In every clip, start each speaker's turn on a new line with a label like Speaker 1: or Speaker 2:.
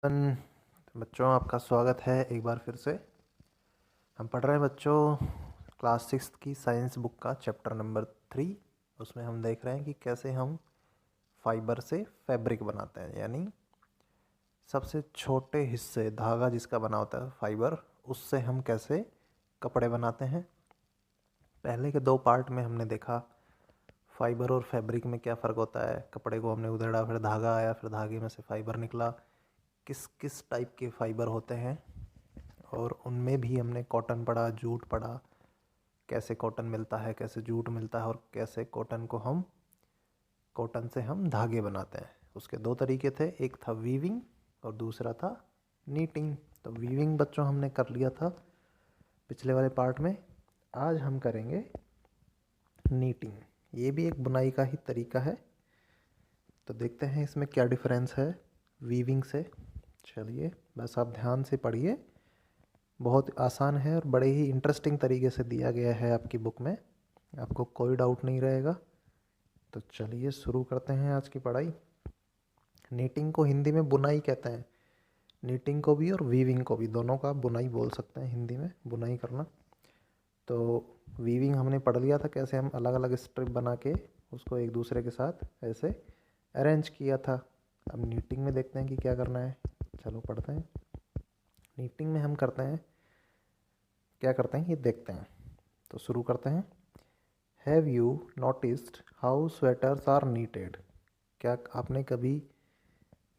Speaker 1: बच्चों, आपका स्वागत है एक बार फिर से। हम पढ़ रहे हैं बच्चों क्लास 6 की साइंस बुक का चैप्टर नंबर 3। उसमें हम देख रहे हैं कि कैसे हम फाइबर से फैब्रिक बनाते हैं, यानी सबसे छोटे हिस्से धागा जिसका बना होता है फाइबर, उससे हम कैसे कपड़े बनाते हैं। पहले के 2 पार्ट में हमने देखा फाइबर और फैब्रिक में क्या फ़र्क होता है। कपड़े को हमने उधेड़ा, फिर धागा आया, फिर धागे में से फाइबर निकला, किस किस टाइप के फाइबर होते हैं। और उनमें भी हमने कॉटन पढ़ा, जूट पढ़ा, कैसे कॉटन मिलता है, कैसे जूट मिलता है, और कैसे कॉटन से हम धागे बनाते हैं। उसके 2 तरीके थे, एक था वीविंग और दूसरा था नीटिंग। तो वीविंग बच्चों हमने कर लिया था पिछले वाले पार्ट में। आज हम करेंगे नीटिंग। ये भी एक बुनाई का ही तरीका है। तो देखते हैं इसमें क्या डिफरेंस है वीविंग से। चलिए, बस आप ध्यान से पढ़िए। बहुत आसान है और बड़े ही इंटरेस्टिंग तरीके से दिया गया है आपकी बुक में, आपको कोई डाउट नहीं रहेगा। तो चलिए शुरू करते हैं आज की पढ़ाई। नीटिंग को हिंदी में बुनाई कहते हैं। नीटिंग को भी और वीविंग को भी, दोनों का बुनाई बोल सकते हैं हिंदी में, बुनाई करना। तो वीविंग हमने पढ़ लिया था, कैसे हम अलग अलग स्ट्रिप बना के उसको एक दूसरे के साथ ऐसे अरेंज किया था। अब नीटिंग में देखते हैं कि क्या करना है। चलो पढ़ते हैं। नीटिंग में हम क्या करते हैं ये देखते हैं। तो शुरू करते हैं। Have you noticed how sweaters are knitted? क्या आपने कभी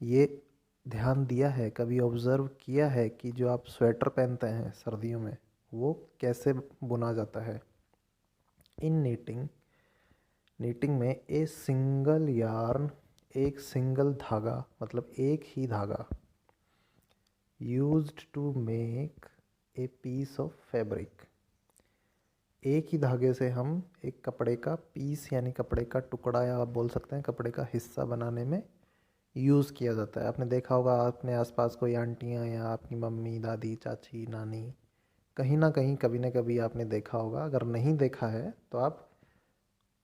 Speaker 1: ये ध्यान दिया है, कभी ऑब्ज़र्व किया है कि जो आप स्वेटर पहनते हैं सर्दियों में, वो कैसे बुना जाता है। इन नीटिंग, नीटिंग में ए सिंगल यार्न, एक सिंगल धागा, मतलब एक ही धागा, used to make a piece of fabric. एक ही धागे से हम एक कपड़े का पीस, यानी कपड़े का टुकड़ा, या आप बोल सकते हैं कपड़े का हिस्सा बनाने में यूज़ किया जाता है। आपने देखा होगा अपने आसपास कोई आंटियाँ या आपकी मम्मी, दादी, चाची, नानी, कहीं ना कहीं कभी ना कभी आपने देखा होगा। अगर नहीं देखा है तो आप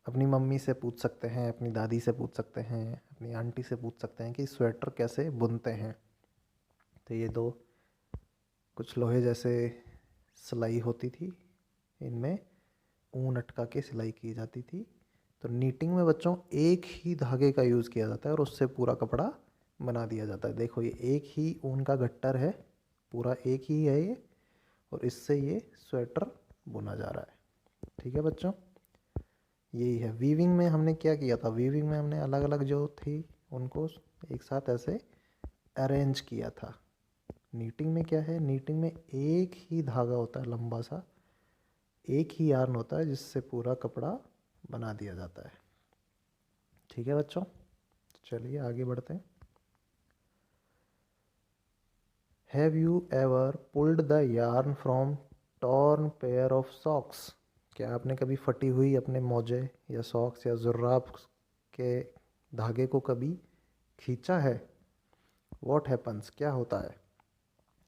Speaker 1: अपनी मम्मी से पूछ सकते हैं, अपनी दादी से पूछ सकते हैं, अपनी आंटी से पूछ सकते हैं कि स्वेटर कैसे बुनते हैं। तो ये दो कुछ लोहे जैसे सिलाई होती थी, इनमें ऊन अटका के सिलाई की जाती थी। तो नीटिंग में बच्चों एक ही धागे का यूज़ किया जाता है और उससे पूरा कपड़ा बना दिया जाता है। देखो, ये एक ही ऊन का गट्टर है, पूरा एक ही है ये, और इससे ये स्वेटर बुना जा रहा है। ठीक है बच्चों, यही है। वीविंग में हमने क्या किया था, वीविंग में हमने अलग अलग जो थी उनको एक साथ ऐसे अरेंज किया था। नीटिंग में क्या है, नीटिंग में एक ही धागा होता है लंबा सा, एक ही यार्न होता है जिससे पूरा कपड़ा बना दिया जाता है। ठीक है बच्चों, चलिए आगे बढ़ते हैं। Have you ever pulled the yarn from torn pair of socks? क्या आपने कभी फटी हुई अपने मोजे या सॉक्स या जुर्राब के धागे को कभी खींचा है? वॉट हैपन्स, क्या होता है?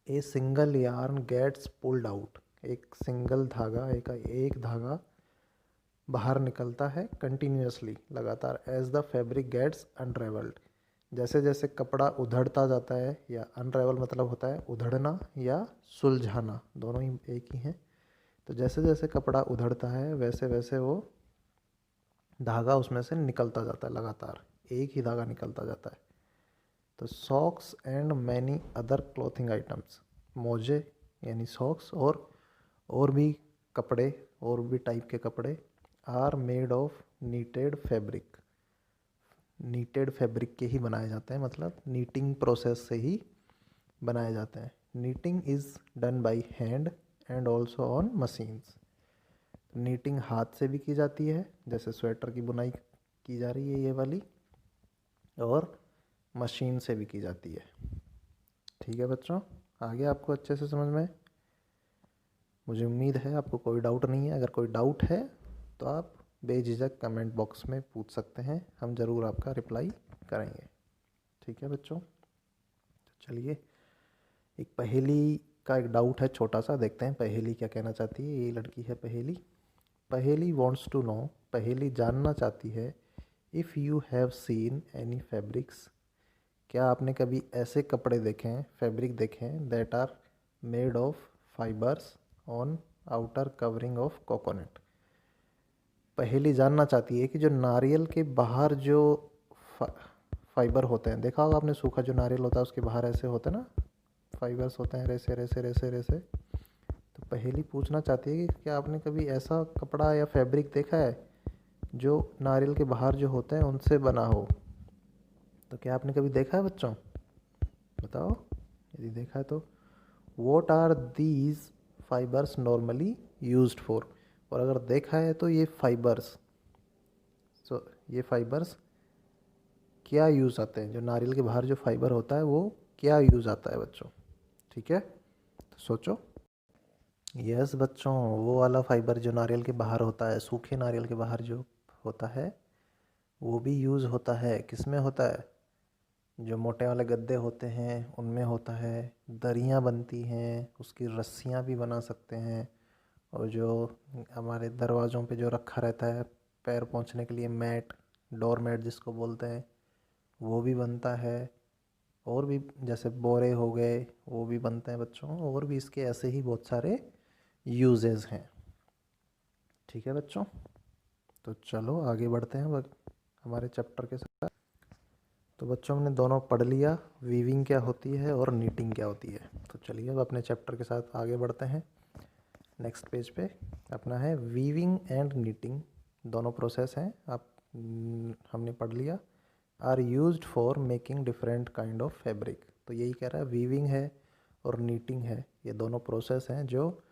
Speaker 1: A single yarn gets pulled out, एक सिंगल धागा, एक धागा बाहर निकलता है कंटिन्यूसली, लगातार, as the fabric gets unravelled. जैसे जैसे कपड़ा उधड़ता जाता है, या अनरेवल मतलब होता है उधड़ना या सुलझाना, दोनों ही एक ही हैं। तो जैसे जैसे कपड़ा उधड़ता है वैसे वैसे वो धागा उसमें से निकलता जाता है, लगातार एक ही धागा निकलता जाता है। तो socks and many other clothing items, मोजे यानी सॉक्स, और भी कपड़े, और भी टाइप के कपड़े, are made of knitted fabric, knitted fabric के ही बनाए जाते हैं, मतलब नीटिंग प्रोसेस से ही बनाए जाते हैं। Knitting is done by hand and also on machines. Knitting हाथ से भी की जाती है, जैसे स्वेटर की बुनाई की जा रही है ये वाली, और मशीन से भी की जाती है। ठीक है बच्चों, आगे आपको अच्छे से समझ में, मुझे उम्मीद है आपको कोई डाउट नहीं है। अगर कोई डाउट है तो आप बेझिझक कमेंट बॉक्स में पूछ सकते हैं, हम ज़रूर आपका रिप्लाई करेंगे। ठीक है बच्चों, तो चलिए एक पहेली का एक डाउट है छोटा सा, देखते हैं पहेली क्या कहना चाहती है। ये लड़की है पहेली। पहेली वॉन्ट्स टू नो, पहेली जानना चाहती है, if you have seen any fabrics, क्या आपने कभी ऐसे कपड़े देखे हैं, फैब्रिक देखे हैं that are made of fibres on outer covering of coconut. पहेली जानना चाहती है कि जो नारियल के बाहर जो फाइबर होते हैं, देखा होगा आपने, सूखा जो नारियल होता है उसके बाहर ऐसे होते हैं ना, फाइबर्स होते हैं, रेसे रेसे रेसे रेसे। तो पहेली पूछना चाहती है कि क्या आपने कभी ऐसा कपड़ा या फैब्रिक देखा है जो नारियल के बाहर जो होते हैं उनसे बना हो। तो क्या आपने कभी देखा है बच्चों, बताओ। यदि देखा है तो what are these fibres normally used for. और अगर देखा है तो ये फाइबर्स, ये फाइबर्स क्या यूज़ आते हैं, जो नारियल के बाहर जो फाइबर होता है वो क्या यूज़ आता है बच्चों। ठीक है, तो सोचो। यस बच्चों, वो वाला फाइबर जो नारियल के बाहर होता है, सूखे नारियल के बाहर जो होता है, वो भी यूज़ होता है। किस में होता है, जो मोटे वाले गद्दे होते हैं उनमें होता है, दरियाँ बनती हैं, उसकी रस्सियाँ भी बना सकते हैं। और जो हमारे दरवाज़ों पे जो रखा रहता है पैर पोंछने के लिए, मैट, डोर मैट जिसको बोलते हैं, वो भी बनता है। और भी जैसे बोरे हो गए वो भी बनते हैं बच्चों। और भी इसके ऐसे ही बहुत सारे यूजेस हैं। ठीक है बच्चों, तो चलो आगे बढ़ते हैं हमारे चैप्टर के साथ। तो बच्चों हमने दोनों पढ़ लिया, वीविंग क्या होती है और नीटिंग क्या होती है। तो चलिए अब अपने चैप्टर के साथ आगे बढ़ते हैं। नेक्स्ट पेज पे अपना है वीविंग एंड नीटिंग, दोनों प्रोसेस हैं। आप हमने पढ़ लिया। Are used for making different kind of fabric. तो यही कह रहा है, वीविंग है और नीटिंग है, ये दोनों प्रोसेस हैं जो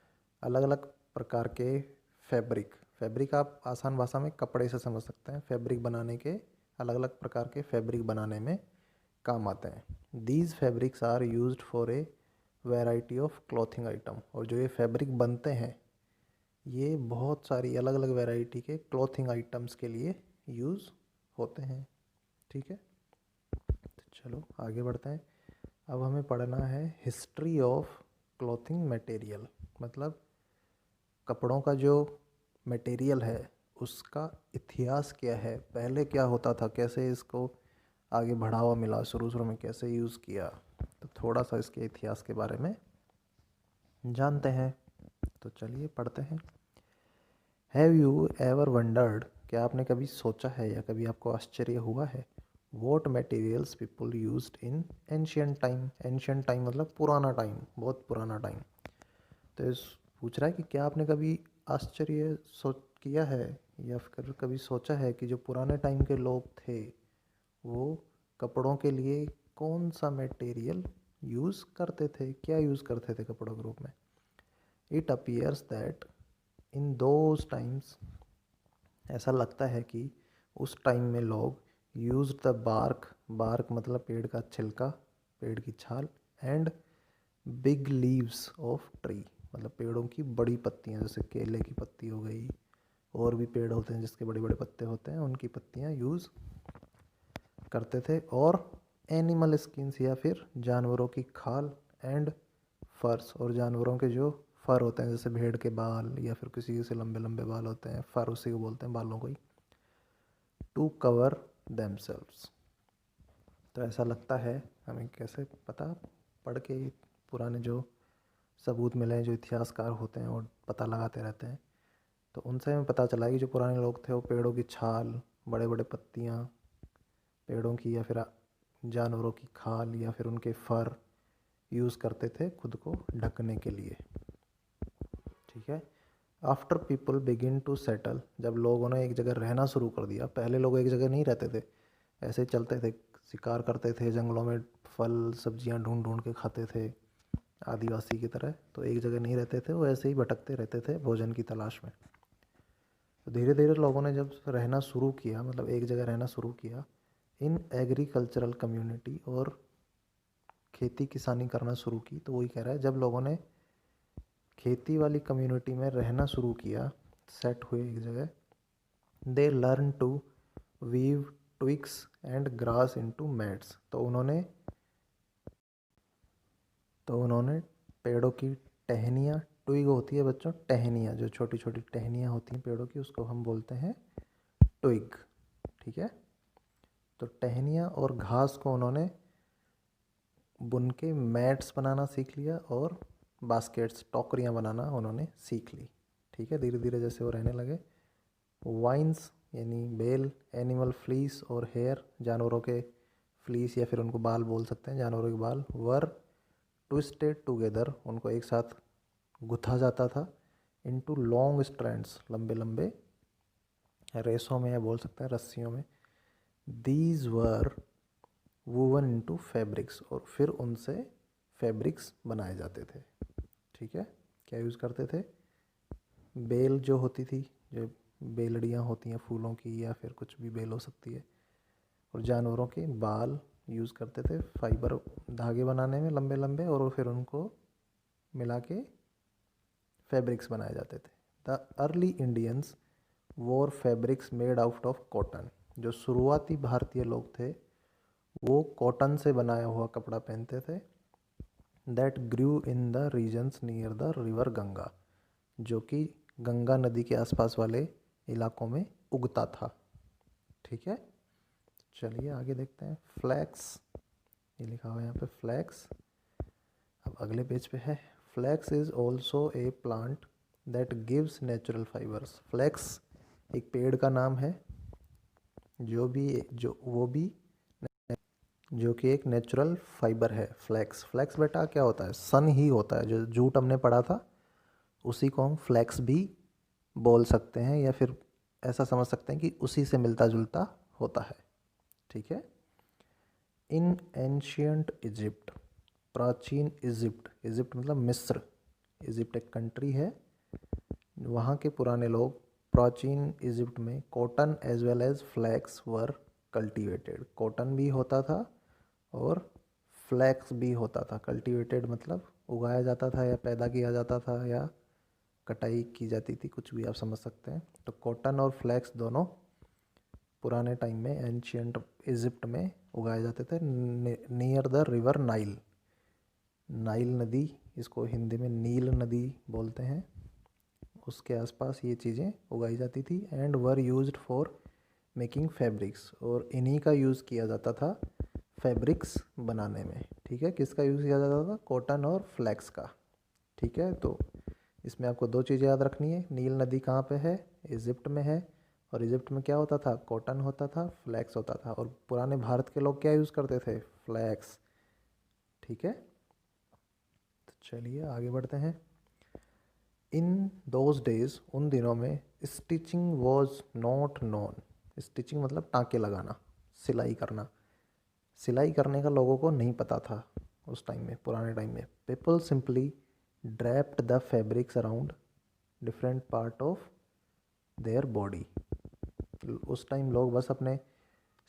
Speaker 1: अलग अलग प्रकार के फैब्रिक, फैब्रिक आप आसान भाषा में कपड़े से समझ सकते हैं, फैब्रिक बनाने के, अलग अलग प्रकार के फैब्रिक बनाने में काम आते हैं। These fabrics are used for a variety of clothing item. और जो ये फैब्रिक बनते हैं ये बहुत सारी अलग अलग वैरायटी के क्लॉथिंग आइटम्स के लिए यूज़ होते हैं। ठीक है, तो चलो आगे बढ़ते हैं। अब हमें पढ़ना है हिस्ट्री ऑफ क्लॉथिंग मटेरियल, मतलब कपड़ों का जो मटेरियल है उसका इतिहास क्या है, पहले क्या होता था, कैसे इसको आगे बढ़ावा मिला, शुरू शुरू में कैसे यूज़ किया। तो थोड़ा सा इसके इतिहास के बारे में जानते हैं। तो चलिए पढ़ते हैं। हैव यू एवर वंडर्ड, क्या आपने कभी सोचा है या कभी आपको आश्चर्य हुआ है, what materials people used in ancient time. Ancient time मतलब पुराना टाइम, बहुत पुराना टाइम। तो इस पूछ रहा है कि क्या आपने कभी आश्चर्य सोच किया है या फिर कभी सोचा है कि जो पुराने टाइम के लोग थे वो कपड़ों के लिए कौन सा मटेरियल यूज़ करते थे, क्या यूज़ करते थे कपड़ों के रूप में। It appears that in those times, ऐसा लगता है कि उस टाइम में लोग यूज द बार्क, बार्क मतलब पेड़ का छिलका, पेड़ की छाल, and big leaves of tree, मतलब पेड़ों की बड़ी पत्तियां, जैसे केले की पत्ती हो गई, और भी पेड़ होते हैं जिसके बड़े बड़े पत्ते होते हैं, उनकी पत्तियां यूज़ करते थे। और एनिमल स्किन्स या फिर जानवरों की खाल, एंड फर्स, और जानवरों के जो फर होते हैं जैसे भेड़ के बाल या फिर किसी से लंबे लंबे बाल होते हैं, फर उसी को बोलते हैं, बालों को ही, टू कवर देमसेल्व्स। तो ऐसा लगता है, हमें कैसे पता, पढ़ के ही पुराने जो सबूत मिले हैं, जो इतिहासकार होते हैं और पता लगाते रहते हैं, तो उनसे हमें पता चला कि जो पुराने लोग थे वो पेड़ों की छाल, बड़े बड़े पत्तियाँ पेड़ों की, या फिर जानवरों की खाल, या फिर उनके फर यूज़ करते थे खुद को ढकने के लिए। ठीक है, after people begin to settle, जब लोगों ने एक जगह रहना शुरू कर दिया, पहले लोग एक जगह नहीं रहते थे, ऐसे ही चलते थे, शिकार करते थे जंगलों में, फल सब्जियां ढूंढ ढूंढ के खाते थे आदिवासी की तरह। तो एक जगह नहीं रहते थे, वो ऐसे ही भटकते रहते थे भोजन की तलाश में। तो धीरे धीरे लोगों ने जब रहना शुरू किया, मतलब एक जगह रहना शुरू किया इन एग्रीकल्चरल कम्युनिटी, और खेती किसानी करना शुरू की, तो वही कह रहा है, जब लोगों ने खेती वाली कम्युनिटी में रहना शुरू किया, सेट हुए एक जगह, they learn to weave twigs and grass into mats. तो उन्होंने पेड़ों की टहनियाँ, ट्विग होती है बच्चों, टहनियाँ, जो छोटी छोटी टहनियाँ होती हैं पेड़ों की, उसको हम बोलते हैं ट्विग। ठीक है, तो टहनियाँ और घास को उन्होंने बुन के मैट्स बनाना सीख लिया और बास्केट्स टोकरियाँ बनाना उन्होंने सीख ली। ठीक है, धीरे धीरे जैसे वो रहने लगे। वाइन्स यानी बेल, एनिमल फ्लीस और हेयर, जानवरों के फ्लीस या फिर उनको बाल बोल सकते हैं, जानवरों के बाल, वर ट्विस्टेड टुगेदर, उनको एक साथ गुथा जाता था, इनटू लॉन्ग स्ट्रैंड्स, लंबे लंबे रेसों में या बोल सकते हैं रस्सियों में। These were woven into fabrics, और फिर उनसे फैब्रिक्स बनाए जाते थे। ठीक है, क्या यूज़ करते थे? बेल जो होती थी, जो बेलड़ियाँ होती हैं फूलों की या फिर कुछ भी बेल हो सकती है, और जानवरों के बाल यूज़ करते थे फाइबर धागे बनाने में लंबे लंबे, और फिर उनको मिला के फैब्रिक्स बनाए जाते थे। द अर्ली इंडियंस वोर fabrics made out of cotton, जो शुरुआती भारतीय लोग थे वो कॉटन से बनाया हुआ कपड़ा पहनते थे। That grew in the regions near the river Ganga, जो कि गंगा नदी के आसपास वाले इलाकों में उगता था। ठीक है, चलिए आगे देखते हैं। फ्लैक्स, ये लिखा हुआ है यहाँ पे फ्लैक्स। अब अगले पेज पे है, flax is also a plant that gives natural fibres. Flax एक पेड़ का नाम है जो कि एक नेचुरल फाइबर है। फ्लैक्स, फ्लैक्स बेटा क्या होता है? सन ही होता है। जो जूट हमने पढ़ा था उसी को हम फ्लैक्स भी बोल सकते हैं, या फिर ऐसा समझ सकते हैं कि उसी से मिलता जुलता होता है। ठीक है। इन एंशियंट इजिप्ट, प्राचीन इजिप्ट, इजिप्ट मतलब मिस्र, इजिप्ट एक कंट्री है, वहाँ के पुराने लोग प्राचीन इजिप्ट में cotton as well as flax were cultivated. Cotton भी होता था और फ्लैक्स भी होता था। कल्टीवेटेड मतलब उगाया जाता था या पैदा किया जाता था या कटाई की जाती थी, कुछ भी आप समझ सकते हैं। तो कॉटन और फ्लैक्स दोनों पुराने टाइम में एंशियंट इजिप्ट में उगाए जाते थे near the river Nile. Nile नदी, इसको हिंदी में नील नदी बोलते हैं, उसके आसपास ये चीज़ें उगाई जाती थी। And were used for making fabrics, और इन्हीं का यूज़ किया जाता था फैब्रिक्स बनाने में। ठीक है, किसका यूज़ किया जाता था? कॉटन और फ्लैक्स का। ठीक है, तो इसमें आपको दो चीज़ें याद रखनी है। नील नदी कहाँ पे है? इजिप्ट में है। और इजिप्ट में क्या होता था? कॉटन होता था, फ्लैक्स होता था। और पुराने भारत के लोग क्या यूज़ करते थे? फ्लैक्स। ठीक है, तो चलिए आगे बढ़ते हैं। इन दोज डेज, उन दिनों में, stitching was not known. Stitching मतलब टाँके लगाना, सिलाई करना। सिलाई करने का लोगों को नहीं पता था उस टाइम में, पुराने टाइम में। People simply draped the fabrics around different part of their body. उस टाइम लोग बस अपने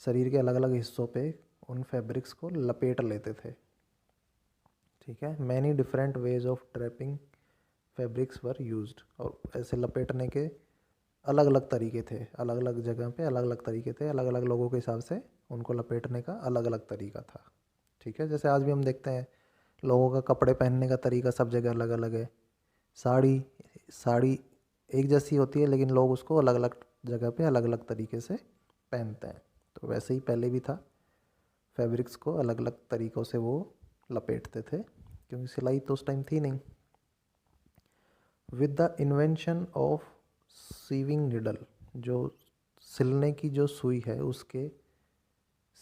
Speaker 1: शरीर के अलग अलग हिस्सों पे उन फैब्रिक्स को लपेट लेते थे। ठीक है, many different ways of draping fabrics were used, और ऐसे लपेटने के अलग अलग तरीके थे, अलग अलग जगह पे अलग अलग तरीके थे, अलग अलग लोगों के हिसाब से उनको लपेटने का अलग अलग तरीका था। ठीक है, जैसे आज भी हम देखते हैं लोगों का कपड़े पहनने का तरीका सब जगह अलग अलग है। साड़ी साड़ी एक जैसी होती है, लेकिन लोग उसको अलग अलग जगह पे अलग अलग तरीके से पहनते हैं। तो वैसे ही पहले भी था, फैब्रिक्स को अलग अलग तरीक़ों से वो लपेटते थे, क्योंकि सिलाई तो उस टाइम थी नहीं। With the invention of sewing needle, जो सिलने की जो सुई है उसके,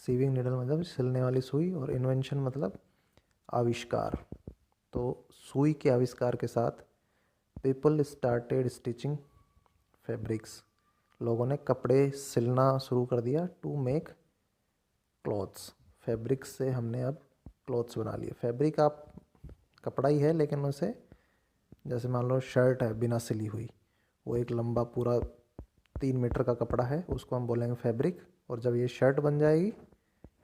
Speaker 1: सीविंग निडल मतलब सिलने वाली सुई, और इन्वेंशन मतलब आविष्कार। तो सुई के आविष्कार के साथ पीपल स्टार्टेड स्टिचिंग फैब्रिक्स, लोगों ने कपड़े सिलना शुरू कर दिया। टू मेक क्लॉथ्स, फैब्रिक्स से हमने अब क्लॉथ्स बना लिए। फैब्रिक आप कपड़ा ही है, लेकिन उसे, जैसे मान लो शर्ट है बिना सिली हुई, वो एक लंबा पूरा 3 मीटर का कपड़ा है, उसको हम बोलेंगे फैब्रिक। और जब ये शर्ट बन जाएगी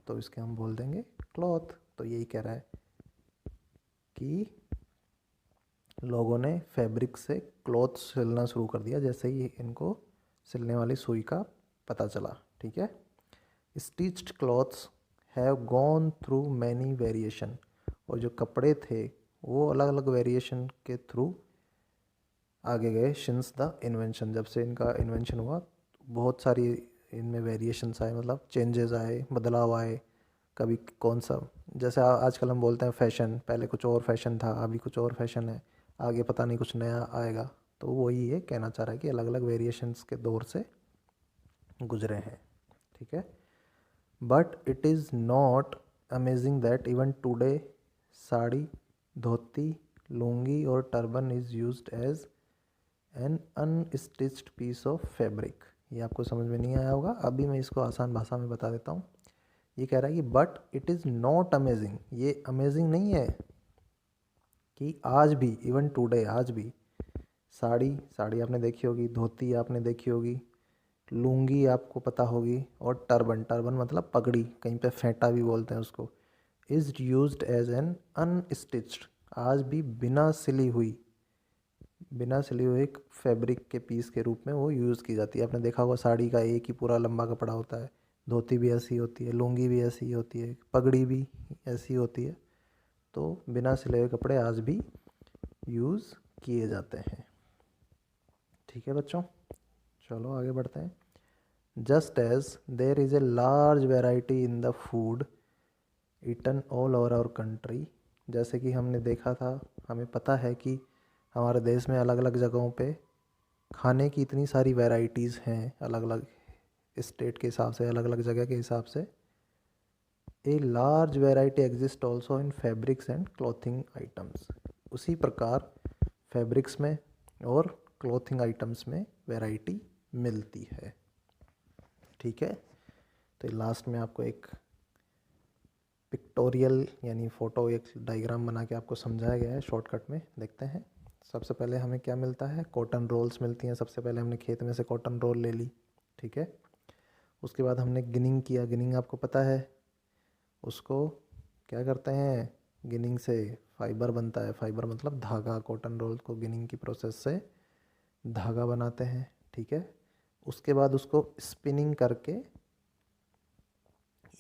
Speaker 1: तो इसके हम बोल देंगे क्लॉथ। तो यही कह रहा है कि लोगों ने फैब्रिक से क्लॉथ सिलना शुरू कर दिया जैसे ही इनको सिलने वाली सुई का पता चला। ठीक है, stitched clothes have gone through many variation, और जो कपड़े थे वो अलग अलग वेरिएशन के थ्रू आगे गए। सिंस द इन्वेंशन, जब से इनका इन्वेंशन हुआ बहुत सारी इनमें वेरिएशंस आए, मतलब चेंजेस आए, बदलाव आए। कभी कौन सा जैसे आजकल हम बोलते हैं फैशन, पहले कुछ और फैशन था, अभी कुछ और फैशन है, आगे पता नहीं कुछ नया आएगा। तो वही ये कहना चाह रहा है कि अलग अलग वेरिएशंस के दौर से गुजरे हैं, ठीक है। But it is not amazing that even today sari, dhoti, lungi और turban is used as an unstitched piece of fabric. ये आपको समझ में नहीं आया होगा, अभी मैं इसको आसान भाषा में बता देता हूँ। ये कह रहा है कि but it is not amazing, ये अमेजिंग नहीं है कि आज भी, इवन टुडे, आज भी साड़ी, साड़ी आपने देखी होगी, धोती आपने देखी होगी, लुंगी आपको पता होगी, और टर्बन, टर्बन मतलब पगड़ी, कहीं पे फेंटा भी बोलते हैं उसको, is used as an unstitched, आज भी बिना सिली हुई एक फैब्रिक के पीस के रूप में वो यूज़ की जाती है। आपने देखा होगा साड़ी का एक ही पूरा लंबा कपड़ा होता है, धोती भी ऐसी होती है, लुंगी भी ऐसी होती है, पगड़ी भी ऐसी होती है। तो बिना सिले हुए कपड़े आज भी यूज़ किए जाते हैं, ठीक है बच्चों। चलो आगे बढ़ते हैं। Just as there is a large variety in the food eaten all over our country, जैसे कि हमने देखा था, हमें पता है कि हमारे देश में अलग अलग जगहों पे खाने की इतनी सारी वैरायटीज़ हैं, अलग अलग स्टेट के हिसाब से, अलग अलग जगह के हिसाब से। ए large variety exist also in fabrics and clothing items, उसी प्रकार फैब्रिक्स में और क्लॉथिंग आइटम्स में वैरायटी मिलती है, ठीक है। तो लास्ट में आपको एक पिक्टोरियल यानी फ़ोटो, एक डायग्राम बना के आपको समझाया गया है, शॉर्टकट में देखते हैं। सबसे पहले हमें क्या मिलता है, कॉटन रोल्स मिलती हैं। सबसे पहले हमने खेत में से कॉटन रोल ले ली, ठीक है। उसके बाद हमने गिनिंग किया, गिनिंग आपको पता है, उसको क्या करते हैं, गिनिंग से फाइबर बनता है, फाइबर मतलब धागा, कॉटन रोल को गिनिंग की प्रोसेस से धागा बनाते हैं, ठीक है। उसके बाद उसको स्पिनिंग करके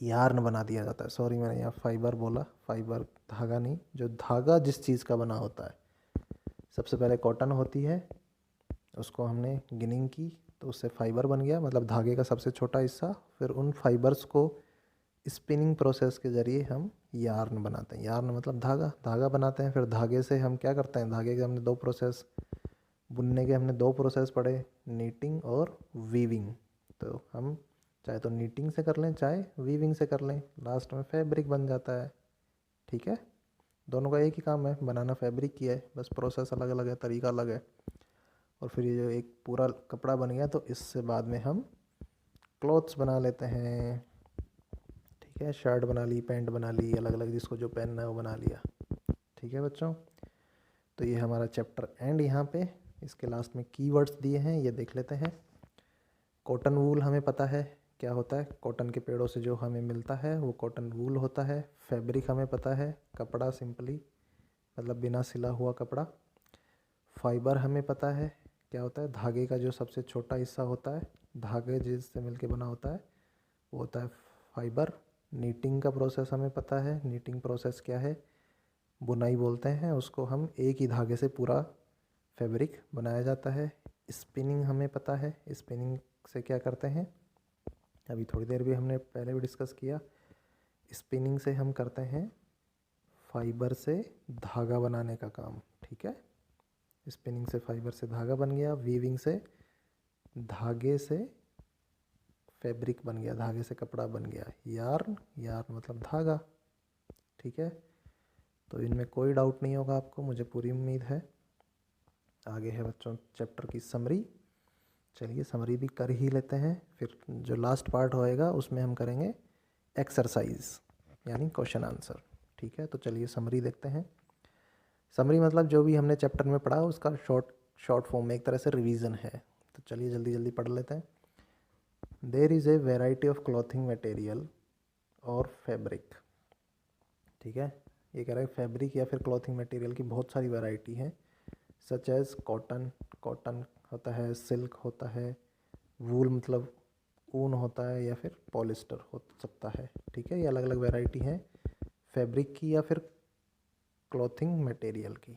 Speaker 1: यार्न बना दिया जाता है। सॉरी मैंने यहाँ फाइबर बोला, फाइबर धागा नहीं, जो धागा जिस चीज़ का बना होता है। सबसे पहले कॉटन होती है, उसको हमने गिनिंग की तो उससे फाइबर बन गया, मतलब धागे का सबसे छोटा हिस्सा। फिर उन फाइबर्स को स्पिनिंग प्रोसेस के ज़रिए हम यार्न बनाते हैं, यार्न मतलब धागा, धागा बनाते हैं। फिर धागे से हम क्या करते हैं, धागे के हमने दो प्रोसेस, बुनने के हमने दो प्रोसेस पढ़े, नीटिंग और वीविंग। तो हम चाहे तो नीटिंग से कर लें, चाहे वीविंग से कर लें, लास्ट में फैब्रिक बन जाता है, ठीक है। दोनों का एक ही काम है, बनाना फैब्रिक की है, बस प्रोसेस अलग अलग है, तरीका अलग है। और फिर ये जो एक पूरा कपड़ा बन गया, तो इससे बाद में हम क्लॉथ्स बना लेते हैं, ठीक है। शर्ट बना ली, पैंट बना ली, अलग अलग जिसको जो पहनना है वो बना लिया, ठीक है बच्चों। तो ये हमारा चैप्टर एंड यहाँ पे, इसके लास्ट में कीवर्ड्स दिए हैं, ये देख लेते हैं। कॉटन वूल हमें पता है क्या होता है, कॉटन के पेड़ों से जो हमें मिलता है वो कॉटन वूल होता है। फैब्रिक हमें पता है, कपड़ा सिंपली मतलब बिना सिला हुआ कपड़ा। फाइबर हमें पता है क्या होता है, धागे का जो सबसे छोटा हिस्सा होता है, धागे जिससे मिलके बना होता है वो होता है फाइबर। नीटिंग का प्रोसेस हमें पता है, नीटिंग प्रोसेस क्या है, बुनाई बोलते हैं उसको, हम एक ही धागे से पूरा फैब्रिक बनाया जाता है। स्पिनिंग हमें पता है, स्पिनिंग से क्या करते हैं, अभी थोड़ी देर भी हमने पहले भी डिस्कस किया। स्पिनिंग से हम करते हैं फाइबर से धागा बनाने का काम, ठीक है। स्पिनिंग से फाइबर से धागा बन गया, वीविंग से धागे से फैब्रिक बन गया, धागे से कपड़ा बन गया। यार्न, यार्न मतलब धागा, ठीक है। तो इनमें कोई डाउट नहीं होगा आपको, मुझे पूरी उम्मीद है। आगे है बच्चों चैप्टर की समरी, चलिए समरी भी कर ही लेते हैं, फिर जो लास्ट पार्ट होएगा उसमें हम करेंगे एक्सरसाइज यानी क्वेश्चन आंसर, ठीक है। तो चलिए समरी देखते हैं। समरी मतलब जो भी हमने चैप्टर में पढ़ा उसका शॉर्ट फॉर्म में एक तरह से रिवीजन है। तो चलिए जल्दी जल्दी पढ़ लेते हैं। There is a variety of clothing material और फैब्रिक, ठीक है। ये कह रहा है फैब्रिक या फिर क्लॉथिंग मटेरियल की बहुत सारी वैरायटी हैं, सच एज कॉटन, कॉटन होता है, सिल्क होता है, वूल मतलब ऊन होता है, या फिर पॉलिस्टर हो सकता है, ठीक है। ये अलग अलग वैरायटी हैं फैब्रिक की या फिर क्लॉथिंग मटेरियल की,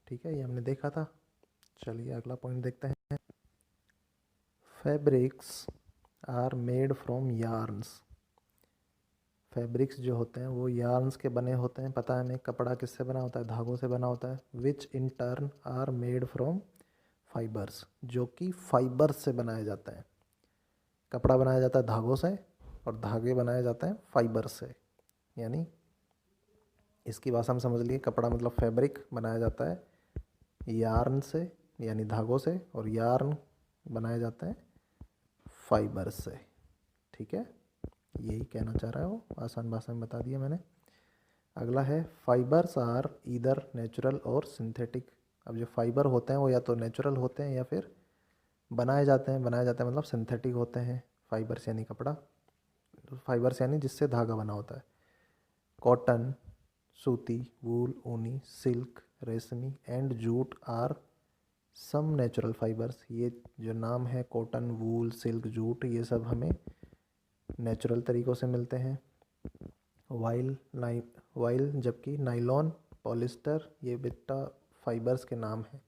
Speaker 1: ठीक है। ये हमने देखा था। चलिए अगला पॉइंट देखते हैं। Fabrics are made from yarns, fabrics जो होते हैं वो यार्न्स के बने होते हैं, पता है हमें। कपड़ा किससे बना होता है? धागों से बना होता है। Which in turn are made from fibres, जो कि फाइबर्स से बनाया जाता है। कपड़ा बनाया जाता है धागों से और धागे बनाए जाते हैं फाइबर से। यानी इसकी भाषा में समझ लिए, कपड़ा मतलब फैब्रिक बनाया जाता है यार्न से यानी धागों से, और यार्न बनाया जाता है फाइबर से। ठीक है, यही कहना चाह रहा है वो, आसान भाषा में बता दिया मैंने। अगला है फाइबर्स आर ईदर नेचुरल और सिंथेटिक। अब जो फाइबर होते हैं वो या तो नेचुरल होते हैं या फिर बनाए जाते हैं। बनाए जाते हैं मतलब सिंथेटिक होते हैं। फाइबर्स यानी कपड़ा, फाइबर्स यानी जिससे धागा बना होता है। कॉटन, सूती, वूल, ऊनी, सिल्क, रेशमी and jute are some natural fibres. ये जो नाम है कॉटन, वूल, सिल्क, जूट, ये सब हमें नेचुरल तरीक़ों से मिलते हैं। वाइल जबकि नाइलॉन, पॉलिस्टर, ये बेटा फाइबर्स के नाम हैं।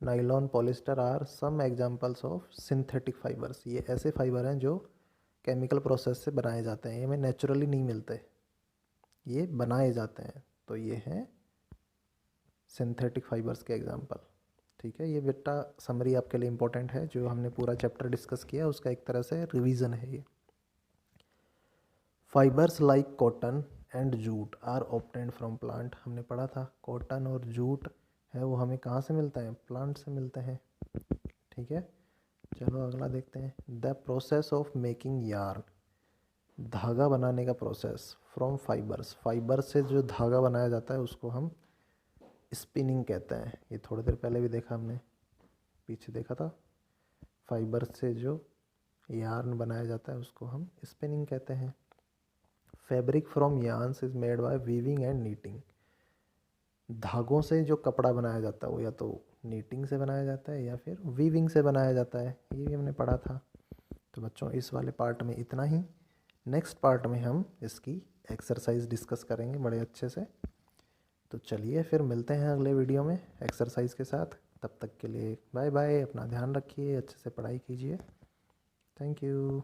Speaker 1: Nylon, polyester are some examples of synthetic fibres. ये ऐसे फाइबर हैं जो केमिकल प्रोसेस से बनाए जाते हैं, ये हमें नेचुरली नहीं मिलते, ये बनाए जाते हैं। तो ये हैं सिंथेटिक फाइबर्स के एग्जांपल। ठीक है, ये बेटा समरी आपके लिए इम्पोर्टेंट है। जो हमने पूरा चैप्टर डिस्कस किया उसका एक तरह से रिवीजन है ये। Fibres like cotton and jute are obtained from plant. हमने पढ़ा था कॉटन और जूट है वो हमें कहाँ से मिलता है? प्लांट से मिलते हैं। ठीक है, चलो अगला देखते हैं। The process of making yarn, धागा बनाने का प्रोसेस। फ्रॉम फाइबर्स, फाइबर से जो धागा बनाया जाता है उसको हम स्पिनिंग कहते हैं। ये थोड़ी देर पहले भी देखा हमने, पीछे देखा था। फाइबर से जो यार्न बनाया जाता है उसको हम स्पिनिंग कहते हैं। Fabric from yarns is made by weaving and knitting. धागों से जो कपड़ा बनाया जाता है वो या तो नीटिंग से बनाया जाता है या फिर वीविंग से बनाया जाता है, ये भी हमने पढ़ा था। तो बच्चों इस वाले पार्ट में इतना ही। नेक्स्ट पार्ट में हम इसकी एक्सरसाइज डिस्कस करेंगे बड़े अच्छे से। तो चलिए फिर मिलते हैं अगले वीडियो में एक्सरसाइज के साथ। तब तक के लिए बाय बाय, अपना ध्यान रखिए, अच्छे से पढ़ाई कीजिए। Thank you.